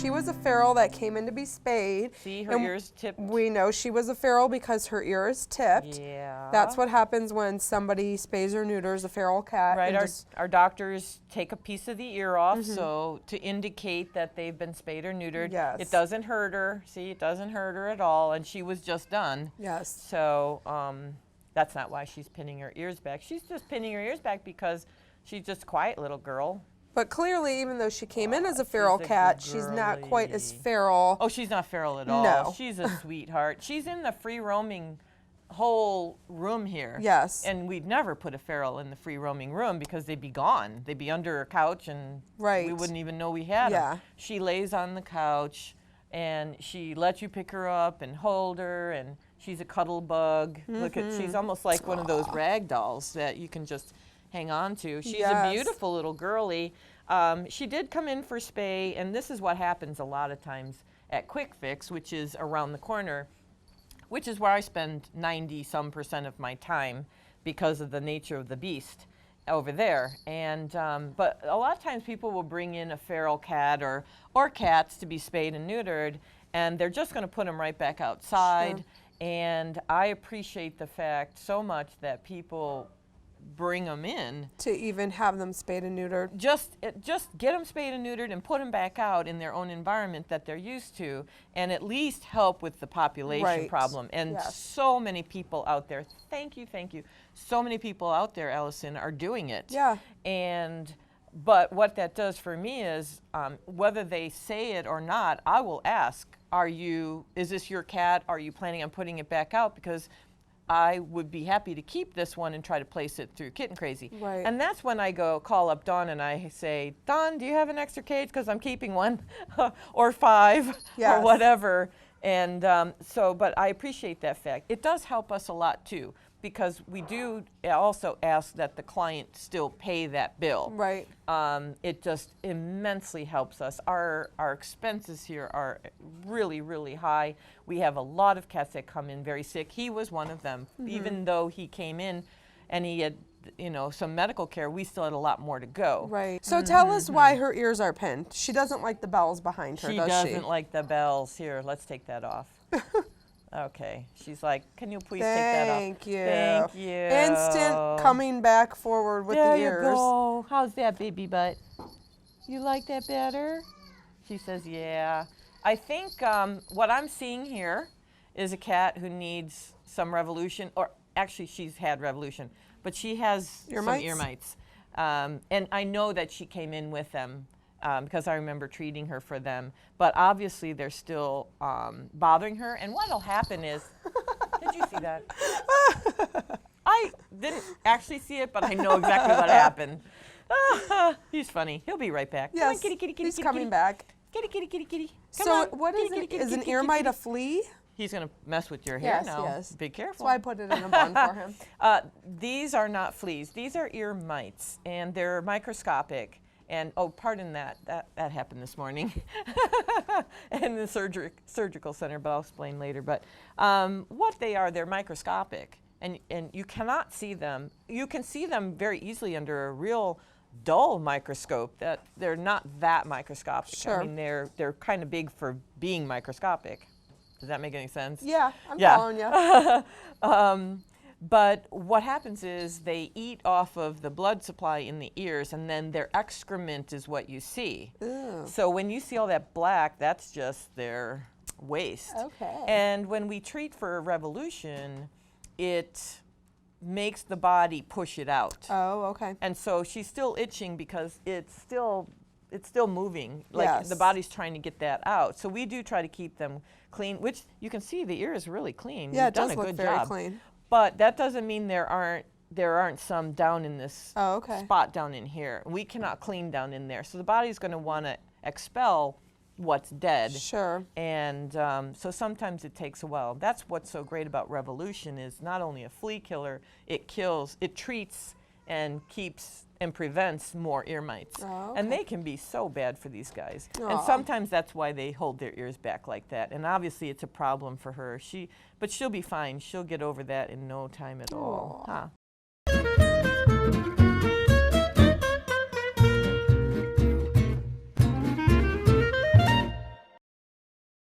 she was a feral that came in to be spayed. See, her ears tipped. We know she was a feral because her ear is tipped. Yeah. That's what happens when somebody spays or neuters a feral cat. Right, our doctors take a piece of the ear off so to indicate that they've been spayed or neutered. Yes. It doesn't hurt her. See, it doesn't hurt her at all, and she was just done. Yes. So that's not why she's pinning her ears back. She's just pinning her ears back because she's just a quiet little girl. But clearly, even though she came in as a feral cat, she's not quite as feral. Oh, she's not feral at all. No. She's a sweetheart. She's in the free roaming whole room here. Yes. And we'd never put a feral in the free roaming room because they'd be gone. They'd be under a couch and we wouldn't even know we had them. She lays on the couch and she lets you pick her up and hold her, and she's a cuddle bug. Look at, she's almost like one of those rag dolls that you can just hang on to. She's a beautiful little girlie. She did come in for spay, and this is what happens a lot of times at Quick Fix, which is around the corner, which is where I spend 90-some% of my time because of the nature of the beast over there. And but a lot of times people will bring in a feral cat or cats to be spayed and neutered, and they're just going to put them right back outside. Sure. And I appreciate the fact so much that people bring them in to even have them spayed and neutered. Just get them spayed and neutered and put them back out in their own environment that they're used to, and at least help with the population problem. And so many people out there, thank you, so many people out there, Allison, are doing it. Yeah. But what that does for me is, whether they say it or not, I will ask, is this your cat? Are you planning on putting it back out? Because I would be happy to keep this one and try to place it through Kitten Crazy. Right. And that's when I call up Dawn and I say, Dawn, do you have an extra cage? Because I'm keeping one or 5 or whatever. And but I appreciate that fact. It does help us a lot too, because we do also ask that the client still pay that bill. Right. It just immensely helps us. Our expenses here are really, really high. We have a lot of cats that come in very sick. He was one of them. Even though he came in and he had, some medical care, we still had a lot more to go. Right. So tell us why her ears are pinned. She doesn't like the bells behind her, does she? She doesn't like the bells. Here, let's take that off. Okay. She's like, can you please take that off? Thank you. Thank you. Instant coming back forward with the ears. There you go. How's that, baby butt? You like that better? She says, yeah. I think what I'm seeing here is a cat who needs some revolution, or actually she's had revolution, but she has some ear mites. And I know that she came in with them because I remember treating her for them. But obviously they're still bothering her. And what'll happen is, did you see that? I didn't actually see it, but I know exactly what happened. He's funny. He'll be right back. Yes, Come on, kitty, kitty, kitty, he's kitty, coming kitty. back. Kitty, kitty, kitty, kitty. Come So on. what Kitty, is kitty, it? kitty, Is an kitty, ear kitty, mite kitty. a flea? He's going to mess with your hair now. Yes. Be careful. So I put it in a bun for him. These are not fleas. These are ear mites, and they're microscopic. And oh, pardon that. That happened this morning in the surgical center, but I'll explain later. But what they are, they're microscopic, and you cannot see them. You can see them very easily under a real dull microscope. That they're not that microscopic. Sure. I mean, they're kind of big for being microscopic. Does that make any sense? Yeah, I'm following you. But what happens is they eat off of the blood supply in the ears, and then their excrement is what you see. Ew. So when you see all that black, that's just their waste. Okay. And when we treat for revolution, it makes the body push it out. Oh, okay. And so she's still itching because it's still moving. Like the body's trying to get that out. So we do try to keep them clean, which you can see the ear is really clean. Yeah, You've it does done a look good very job. clean. But that doesn't mean there aren't some down in this spot down in here. We cannot clean down in there. So the body's going to want to expel what's dead. Sure. And so sometimes it takes a while. That's what's so great about Revolution is not only a flea killer, it treats and keeps and prevents more ear mites. Oh, And they can be so bad for these guys. Aw. And sometimes that's why they hold their ears back like that. And obviously it's a problem for her. But she'll be fine. She'll get over that in no time at all. Aw. Huh.